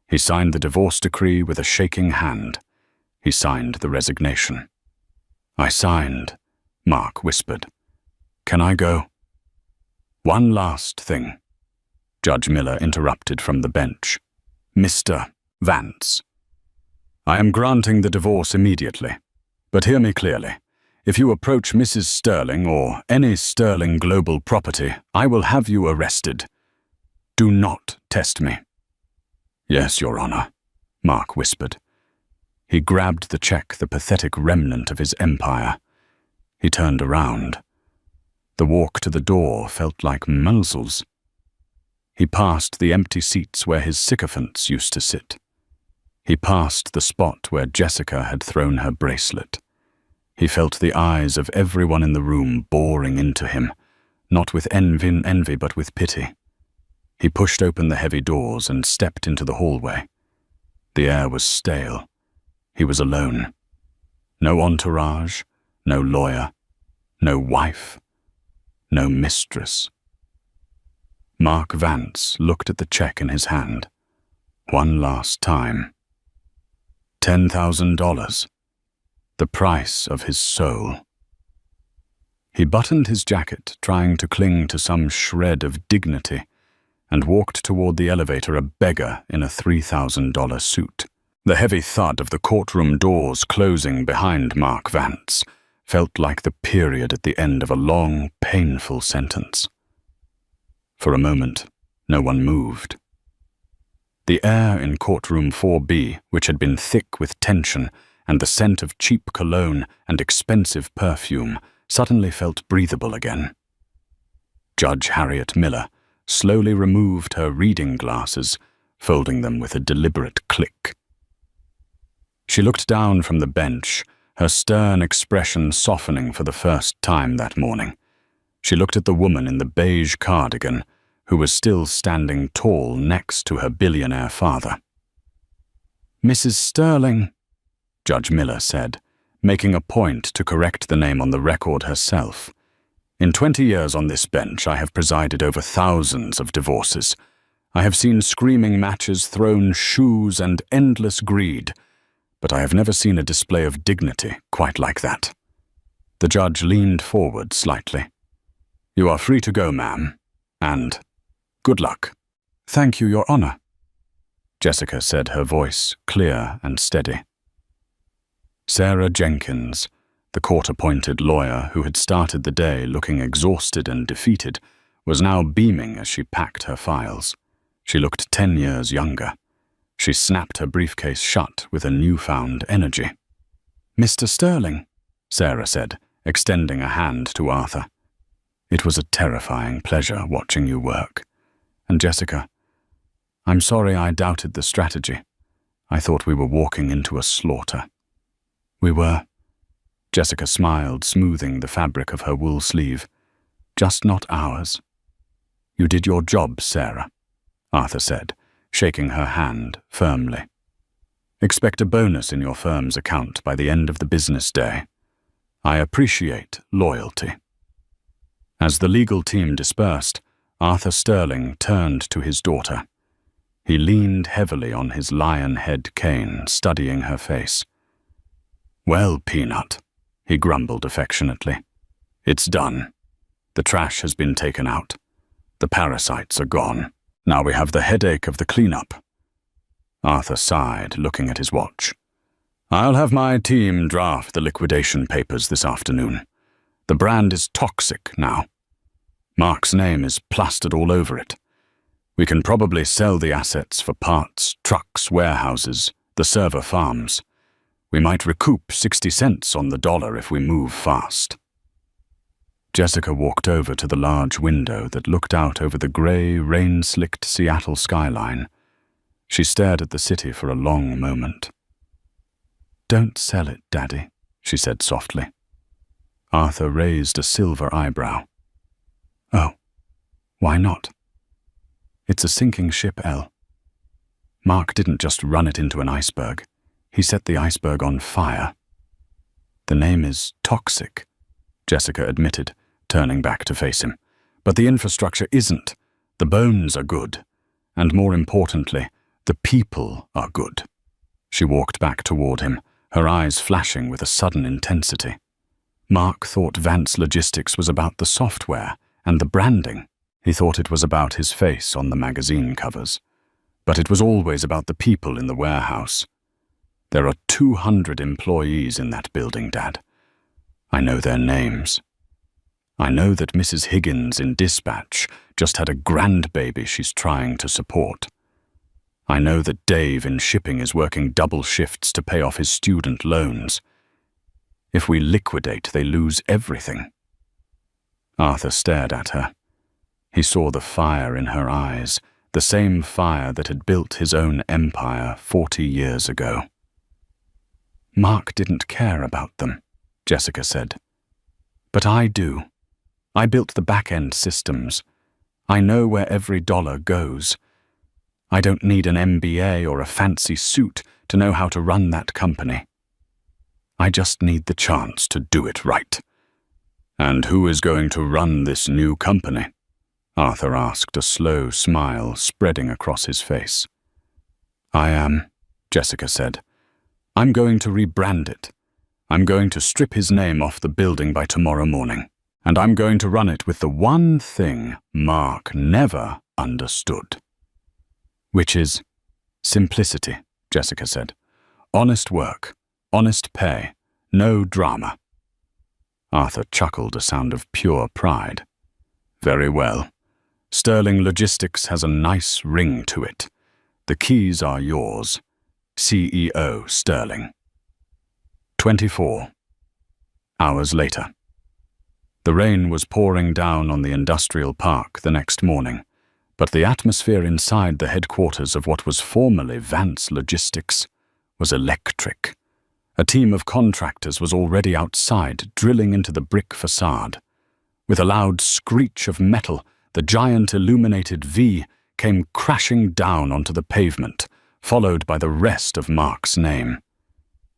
He signed the divorce decree with a shaking hand. He signed the resignation. "I signed," Mark whispered. "Can I go?" "One last thing," Judge Miller interrupted from the bench. "Mr. Vance. I am granting the divorce immediately, but hear me clearly. If you approach Mrs. Sterling or any Sterling Global property, I will have you arrested. Do not test me." "Yes, Your Honor," Mark whispered. He grabbed the check, the pathetic remnant of his empire. He turned around. The walk to the door felt like muzzles. He passed the empty seats where his sycophants used to sit. He passed the spot where Jessica had thrown her bracelet. He felt the eyes of everyone in the room boring into him, not with envy but with pity. He pushed open the heavy doors and stepped into the hallway. The air was stale. He was alone. No entourage, no lawyer, no wife, no mistress. Mark Vance looked at the check in his hand. One last time. $10,000. The price of his soul. He buttoned his jacket, trying to cling to some shred of dignity, and walked toward the elevator, a beggar in a $3,000 suit. The heavy thud of the courtroom doors closing behind Mark Vance felt like the period at the end of a long, painful sentence. For a moment, no one moved. The air in courtroom 4B, which had been thick with tension and the scent of cheap cologne and expensive perfume, suddenly felt breathable again. Judge Harriet Miller slowly removed her reading glasses, folding them with a deliberate click. She looked down from the bench, her stern expression softening for the first time that morning. She looked at the woman in the beige cardigan, who was still standing tall next to her billionaire father. "Mrs. Sterling," Judge Miller said, making a point to correct the name on the record herself. "In 20 years on this bench, I have presided over thousands of divorces. I have seen screaming matches, thrown shoes, and endless greed, but I have never seen a display of dignity quite like that. The judge leaned forward slightly. You are free to go, ma'am, and good luck. Thank you, Your Honor, Jessica said, her voice clear and steady. Sarah Jenkins, the court-appointed lawyer who had started the day looking exhausted and defeated, was now beaming as she packed her files. She looked 10 years younger. She snapped her briefcase shut with a newfound energy. Mr. Sterling, Sarah said, extending a hand to Arthur. It was a terrifying pleasure watching you work. And Jessica, I'm sorry I doubted the strategy. I thought we were walking into a slaughter. We were. Jessica smiled, smoothing the fabric of her wool sleeve. Just not ours. You did your job, Sarah, Arthur said, shaking her hand firmly. Expect a bonus in your firm's account by the end of the business day. I appreciate loyalty. As the legal team dispersed, Arthur Sterling turned to his daughter. He leaned heavily on his lion head cane, studying her face. Well, Peanut, he grumbled affectionately. It's done. The trash has been taken out. The parasites are gone. Now we have the headache of the cleanup. Arthur sighed, looking at his watch. I'll have my team draft the liquidation papers this afternoon. The brand is toxic now. Mark's name is plastered all over it. We can probably sell the assets for parts, trucks, warehouses, the server farms. We might recoup 60 cents on the dollar if we move fast. Jessica walked over to the large window that looked out over the grey, rain-slicked Seattle skyline. She stared at the city for a long moment. Don't sell it, Daddy, she said softly. Arthur raised a silver eyebrow. Oh, why not? It's a sinking ship, Elle. Mark didn't just run it into an iceberg. He set the iceberg on fire. The name is toxic, Jessica admitted, turning back to face him. But the infrastructure isn't. The bones are good. And more importantly, the people are good. She walked back toward him, her eyes flashing with a sudden intensity. Mark thought Vance Logistics was about the software and the branding. He thought it was about his face on the magazine covers. But it was always about the people in the warehouse. There are 200 employees in that building, Dad. I know their names. I know that Mrs. Higgins in dispatch just had a grandbaby she's trying to support. I know that Dave in shipping is working double shifts to pay off his student loans. If we liquidate, they lose everything. Arthur stared at her. He saw the fire in her eyes, the same fire that had built his own empire 40 years ago. Mark didn't care about them, Jessica said. But I do. I built the back-end systems. I know where every dollar goes. I don't need an MBA or a fancy suit to know how to run that company. I just need the chance to do it right. And who is going to run this new company? Arthur asked, a slow smile spreading across his face. I am, Jessica said. I'm going to rebrand it. I'm going to strip his name off the building by tomorrow morning. And I'm going to run it with the one thing Mark never understood. Which is simplicity, Jessica said. Honest work, honest pay, no drama. Arthur chuckled, a sound of pure pride. Very well. Sterling Logistics has a nice ring to it. The keys are yours. CEO Sterling. 24 hours later. The rain was pouring down on the industrial park the next morning, but the atmosphere inside the headquarters of what was formerly Vance Logistics was electric. A team of contractors was already outside, drilling into the brick facade. With a loud screech of metal, the giant illuminated V came crashing down onto the pavement, followed by the rest of Mark's name.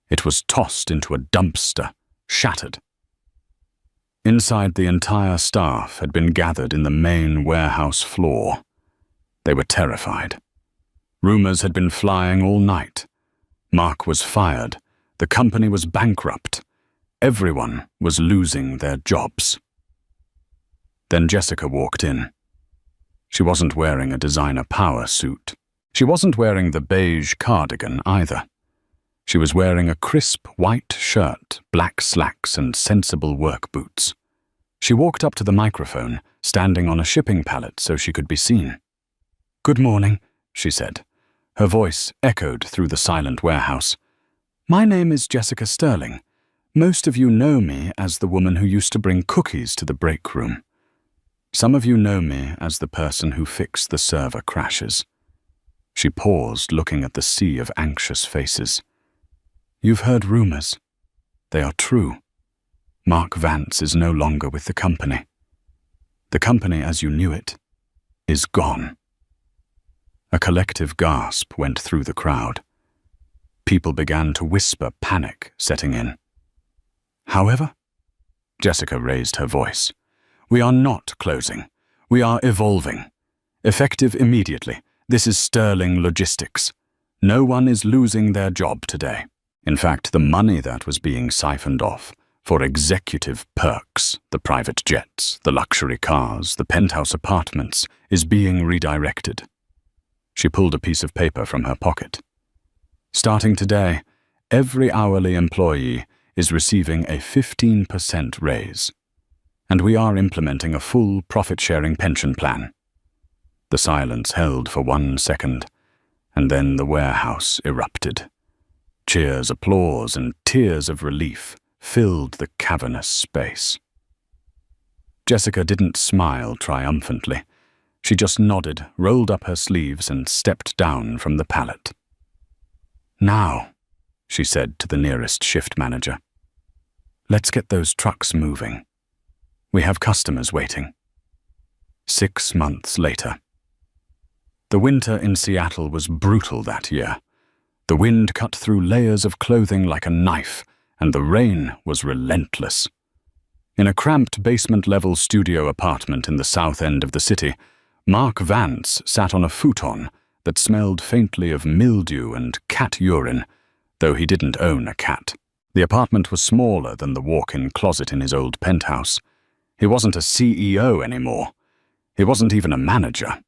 It was tossed into a dumpster, shattered. Inside, the entire staff had been gathered in the main warehouse floor. They were terrified. Rumors had been flying all night. Mark was fired. The company was bankrupt. Everyone was losing their jobs. Then Jessica walked in. She wasn't wearing a designer power suit. She wasn't wearing the beige cardigan either. She was wearing a crisp white shirt, black slacks, and sensible work boots. She walked up to the microphone, standing on a shipping pallet so she could be seen. "Good morning," she said. Her voice echoed through the silent warehouse. "My name is Jessica Sterling. Most of you know me as the woman who used to bring cookies to the break room. Some of you know me as the person who fixed the server crashes." She paused, looking at the sea of anxious faces. "You've heard rumors. They are true. Mark Vance is no longer with the company. The company as you knew it is gone." A collective gasp went through the crowd. People began to whisper, panic setting in. "However," Jessica raised her voice, "we are not closing. We are evolving. Effective immediately. This is Sterling Logistics. No one is losing their job today. In fact, the money that was being siphoned off for executive perks, the private jets, the luxury cars, the penthouse apartments, is being redirected." She pulled a piece of paper from her pocket. "Starting today, every hourly employee is receiving a 15% raise. And we are implementing a full profit-sharing pension plan." The silence held for 1 second, and then the warehouse erupted. Cheers, applause, and tears of relief filled the cavernous space. Jessica didn't smile triumphantly. She just nodded, rolled up her sleeves, and stepped down from the pallet. "Now," she said to the nearest shift manager, "let's get those trucks moving. We have customers waiting." 6 months later. The winter in Seattle was brutal that year. The wind cut through layers of clothing like a knife, and the rain was relentless. In a cramped basement-level studio apartment in the south end of the city, Mark Vance sat on a futon that smelled faintly of mildew and cat urine, though he didn't own a cat. The apartment was smaller than the walk-in closet in his old penthouse. He wasn't a CEO anymore. He wasn't even a manager.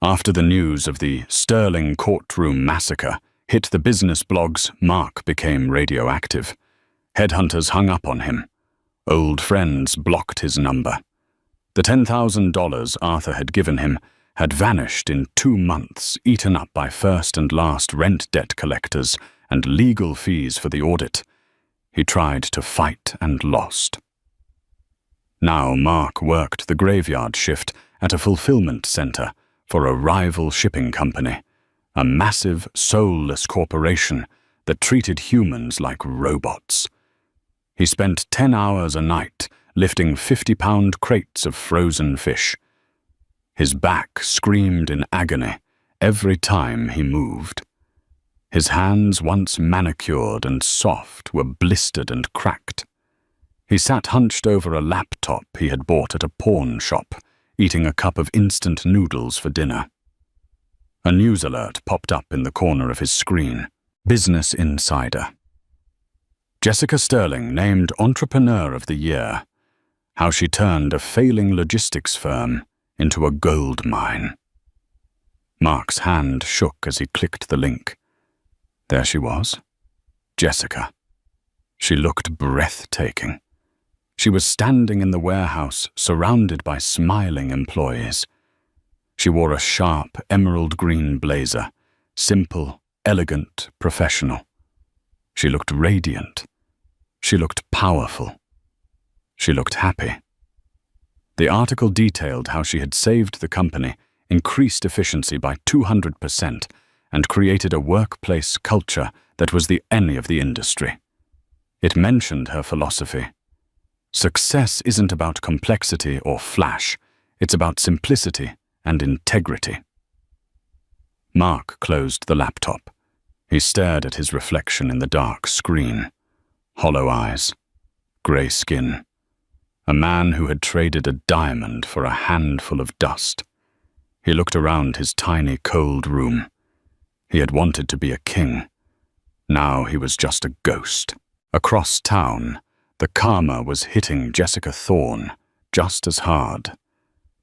After the news of the Sterling courtroom massacre hit the business blogs, Mark became radioactive. Headhunters hung up on him. Old friends blocked his number. The $10,000 Arthur had given him had vanished in 2 months, eaten up by first and last rent debt collectors and legal fees for the audit. He tried to fight and lost. Now Mark worked the graveyard shift at a fulfillment center for a rival shipping company, a massive, soulless corporation that treated humans like robots. He spent 10 hours a night lifting 50-pound crates of frozen fish. His back screamed in agony every time he moved. His hands, once manicured and soft, were blistered and cracked. He sat hunched over a laptop he had bought at a pawn shop, eating a cup of instant noodles for dinner. A news alert popped up in the corner of his screen. Business Insider. Jessica Sterling named Entrepreneur of the Year. How she turned a failing logistics firm into a gold mine. Mark's hand shook as he clicked the link. There she was, Jessica. She looked breathtaking. She was standing in the warehouse, surrounded by smiling employees. She wore a sharp emerald green blazer, simple, elegant, professional. She looked radiant. She looked powerful. She looked happy. The article detailed how she had saved the company, increased efficiency by 200%, and created a workplace culture that was the envy of the industry. It mentioned her philosophy. Success isn't about complexity or flash. It's about simplicity and integrity. Mark closed the laptop. He stared at his reflection in the dark screen. Hollow eyes, grey skin. A man who had traded a diamond for a handful of dust. He looked around his tiny, cold room. He had wanted to be a king. Now he was just a ghost. Across town, the karma was hitting Jessica Thorne just as hard,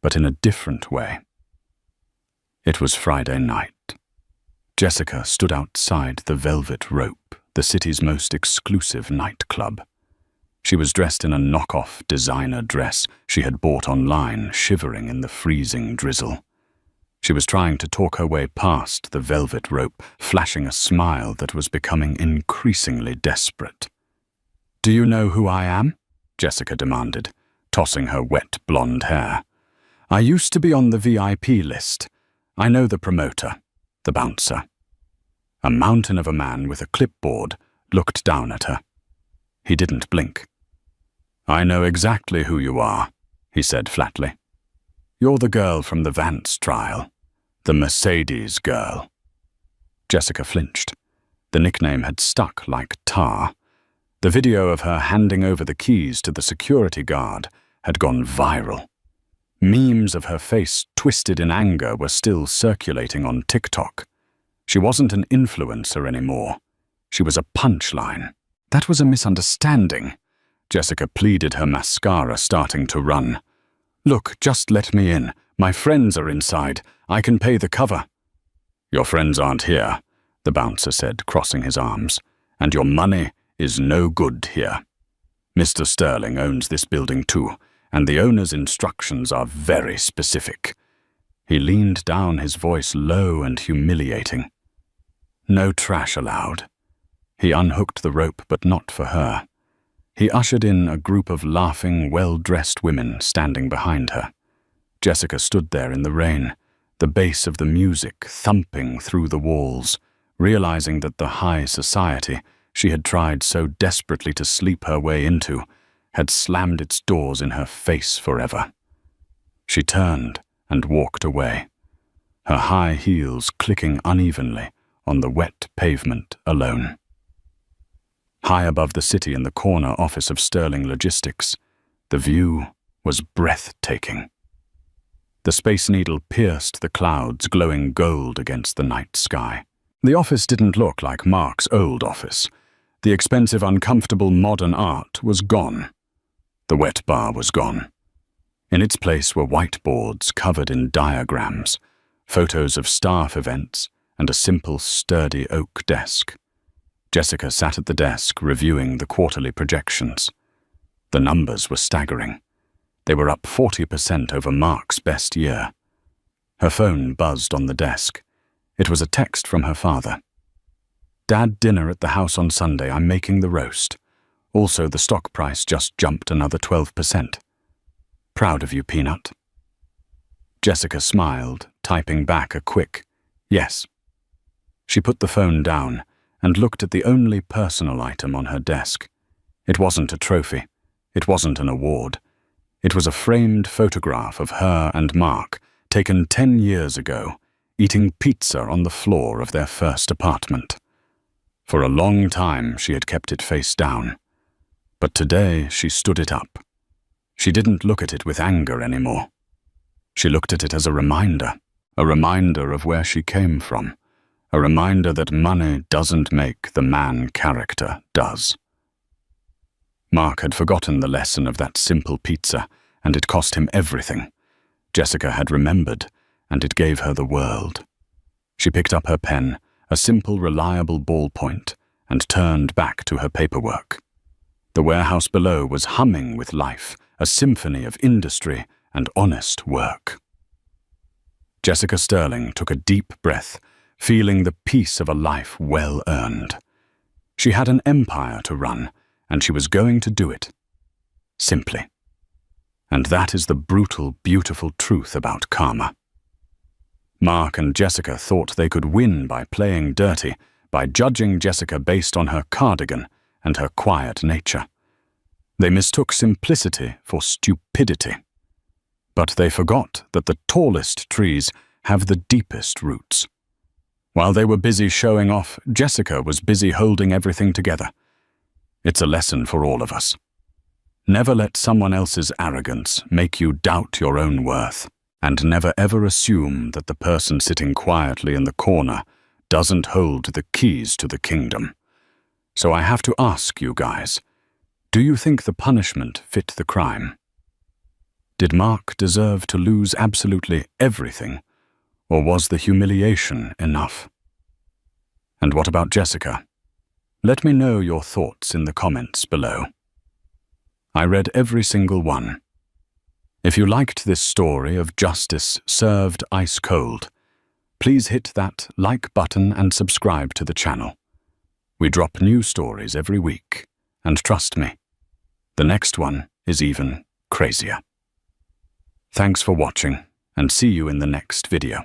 but in a different way. It was Friday night. Jessica stood outside the Velvet Rope, the city's most exclusive nightclub. She was dressed in a knockoff designer dress she had bought online, shivering in the freezing drizzle. She was trying to talk her way past the Velvet Rope, flashing a smile that was becoming increasingly desperate. "Do you know who I am?" Jessica demanded, tossing her wet blonde hair. "I used to be on the VIP list. I know the promoter, the bouncer." A mountain of a man with a clipboard looked down at her. He didn't blink. "I know exactly who you are," he said flatly. "You're the girl from the Vance trial. The Mercedes girl." Jessica flinched. The nickname had stuck like tar. The video of her handing over the keys to the security guard had gone viral. Memes of her face twisted in anger were still circulating on TikTok. She wasn't an influencer anymore. She was a punchline. "That was a misunderstanding." Jessica pleaded, her mascara starting to run. "Look, just let me in. My friends are inside. I can pay the cover." "Your friends aren't here," the bouncer said, crossing his arms. "And your money is no good here. Mr. Sterling owns this building too, and the owner's instructions are very specific." He leaned down, his voice low and humiliating. "No trash allowed." He unhooked the rope, but not for her. He ushered in a group of laughing, well-dressed women standing behind her. Jessica stood there in the rain, the bass of the music thumping through the walls, realizing that the high society she had tried so desperately to sleep her way into had slammed its doors in her face forever. She turned and walked away, her high heels clicking unevenly on the wet pavement alone. High above the city in the corner office of Sterling Logistics, the view was breathtaking. The Space Needle pierced the clouds, glowing gold against the night sky. The office didn't look like Mark's old office. The expensive, uncomfortable modern art was gone. The wet bar was gone. In its place were whiteboards covered in diagrams, photos of staff events, and a simple, sturdy oak desk. Jessica sat at the desk, reviewing the quarterly projections. The numbers were staggering. They were up 40% over Mark's best year. Her phone buzzed on the desk. It was a text from her father. "Dad, dinner at the house on Sunday. I'm making the roast. Also, the stock price just jumped another 12%. Proud of you, Peanut." Jessica smiled, typing back a quick, "Yes." She put the phone down and looked at the only personal item on her desk. It wasn't a trophy. It wasn't an award. It was a framed photograph of her and Mark, taken 10 years ago, eating pizza on the floor of their first apartment. For a long time, she had kept it face down. But today, she stood it up. She didn't look at it with anger anymore. She looked at it as a reminder of where she came from, a reminder that money doesn't make the man character does. Mark had forgotten the lesson of that simple pizza, and it cost him everything. Jessica had remembered, and it gave her the world. She picked up her pen, a simple, reliable ballpoint, and turned back to her paperwork. The warehouse below was humming with life, a symphony of industry and honest work. Jessica Sterling took a deep breath, feeling the peace of a life well earned. She had an empire to run, and she was going to do it. Simply. And that is the brutal, beautiful truth about karma. Mark and Jessica thought they could win by playing dirty, by judging Jessica based on her cardigan and her quiet nature. They mistook simplicity for stupidity. But they forgot that the tallest trees have the deepest roots. While they were busy showing off, Jessica was busy holding everything together. It's a lesson for all of us. Never let someone else's arrogance make you doubt your own worth. And never ever assume that the person sitting quietly in the corner doesn't hold the keys to the kingdom. So I have to ask you guys, do you think the punishment fit the crime? Did Mark deserve to lose absolutely everything, or was the humiliation enough? And what about Jessica? Let me know your thoughts in the comments below. I read every single one. If you liked this story of justice served ice cold, please hit that like button and subscribe to the channel. We drop new stories every week, and trust me, the next one is even crazier. Thanks for watching, and see you in the next video.